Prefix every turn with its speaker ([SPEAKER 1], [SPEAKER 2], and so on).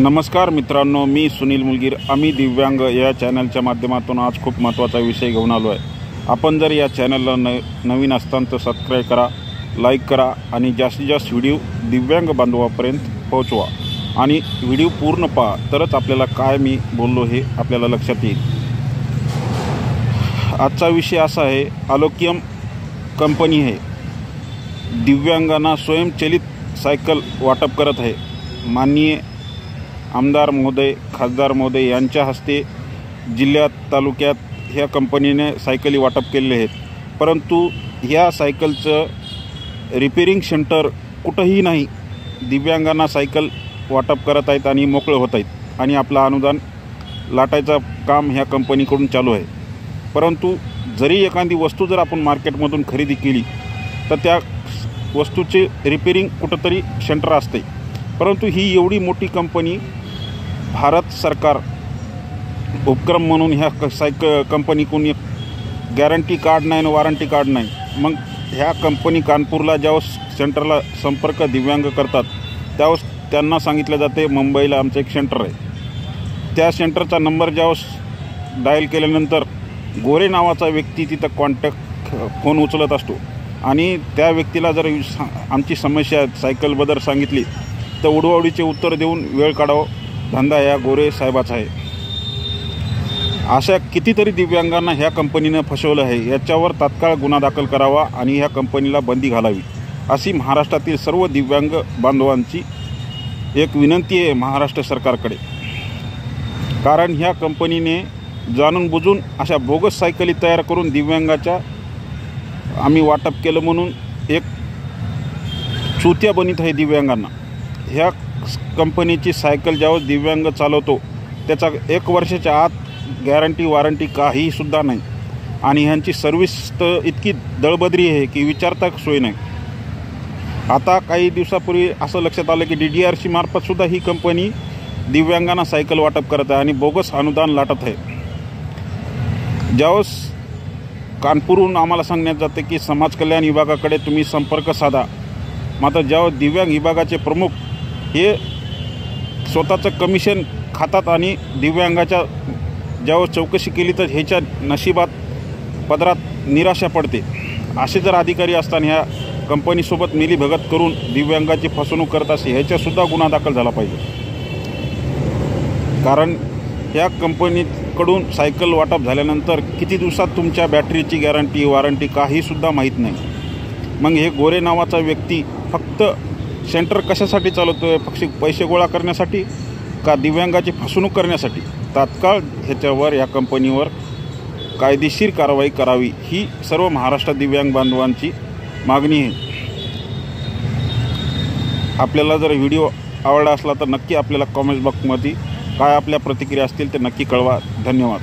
[SPEAKER 1] नमस्कार मित्रांनो, मी सुनील मुलगीर. आम्ही दिव्यांग या चॅनलच्या माध्यमातून आज खूप महत्त्वाचा विषय घेऊन आलो आहे. आपण जर या चॅनलला नवीन असताना तर सबस्क्राईब करा, लाईक करा आणि जास्तीत जास्त व्हिडिओ दिव्यांग बांधवापर्यंत पोहोचवा आणि व्हिडिओ पूर्ण पहा, तरच आपल्याला काय मी बोललो हे आपल्याला लक्षात येईल. आजचा विषय असा आहे, आलोकियम कंपनी आहे दिव्यांगांना स्वयंचलित सायकल वाटप करत आहे. माननीय आमदार महोदय, खासदार महोदय यांच्या हस्ते जिल्ह्यात, तालुक्यात ह्या कंपनीने सायकली वाटप केलेले आहेत. परंतु ह्या सायकलचं रिपेरिंग सेंटर कुठंही नाही. दिव्यांगांना सायकल वाटप करत आहेत आणि मोकळे होत आहेत आणि आपलं अनुदान लाटायचं काम ह्या कंपनीकडून चालू आहे. परंतु जरी एखादी वस्तू जर आपण मार्केटमधून खरेदी केली तर त्या वस्तूचे रिपेरिंग कुठंतरी सेंटर असते. परंतु ही एवढी मोठी कंपनी, भारत सरकार उपक्रम म्हणून ह्या कंपनीकडून एक गॅरंटी कार्ड नाही आणि वॉरंटी कार्ड नाही. मग ह्या कंपनी कानपूरला ज्यावेळेस सेंटरला संपर्क दिव्यांग करतात त्यावेळेस त्यांना सांगितलं जाते मुंबईला आमचं एक सेंटर आहे. त्या सेंटरचा नंबर ज्यावेळेस डायल केल्यानंतर गोरे नावाचा व्यक्ती तिथं कॉन्टॅक्ट फोन उचलत असतो आणि त्या व्यक्तीला जर आमची समस्या सायकलबद्दल सांगितली तर उडवाउडीचे उत्तर देऊन वेळ काढावं धंदा या गोरे साहेबाचा आहे. अशा कितीतरी दिव्यांगांना ह्या कंपनीनं फसवलं आहे. याच्यावर तात्काळ गुन्हा दाखल करावा आणि ह्या कंपनीला बंदी घालावी अशी महाराष्ट्रातील सर्व दिव्यांग बांधवांची एक विनंती आहे महाराष्ट्र सरकारकडे. कारण ह्या कंपनीने जाणून बुजून अशा बोगस सायकली तयार करून दिव्यांगाच्या आम्ही वाटप केलं म्हणून एक चुत्या बनित आहे दिव्यांगांना. ह्या कंपनीची सायकल ज्यावेळेस दिव्यांग चालवतो त्याचा 1 वर्षाच्या आत गॅरंटी वॉरंटी काहीसुद्धा नाही आणि ह्यांची सर्व्हिस तर इतकी दळबद्री आहे की विचारता सोय नाही. आता काही दिवसापूर्वी असं लक्षात आलं की DDRC मार्फतसुद्धा ही कंपनी दिव्यांगांना सायकल वाटप करत आहे आणि बोगस अनुदान लाटत आहे. ज्यावेळेस कानपूरहून आम्हाला सांगण्यात जाते की समाज कल्याण विभागाकडे तुम्ही संपर्क साधा, मात्र ज्यावेळेस दिव्यांग विभागाचे प्रमुख हे स्वतःचं कमिशन खातात आणि दिव्यांगाच्या ज्यावेळेस चौकशी केली तर ह्याच्या नशिबात पदरात निराशा पडते. असे जर अधिकारी असताना ह्या कंपनीसोबत मिलीभगत करून दिव्यांगाची फसवणूक करत असे ह्याच्यासुद्धा गुन्हा दाखल झाला पाहिजे. कारण ह्या कंपनीकडून सायकल वाटप झाल्यानंतर किती दिवसात तुमच्या बॅटरीची गॅरंटी वॉरंटी काहीसुद्धा माहीत नाही. मग हे गोरे नावाचा व्यक्ती फक्त सेंटर कशासाठी चालवतो आहे? पक्षी पैसे गोळा करण्यासाठी का दिव्यांगाची फसवणूक करण्यासाठी? तात्काळ ह्याच्यावर या कंपनीवर कायदेशीर कारवाई करावी ही सर्व महाराष्ट्र दिव्यांग बांधवांची मागणी आहे. आपल्याला जर व्हिडिओ आवडला असला तर नक्की आपल्याला कॉमेंट बॉक्समध्ये काय आपल्या प्रतिक्रिया असतील ते नक्की कळवा. धन्यवाद.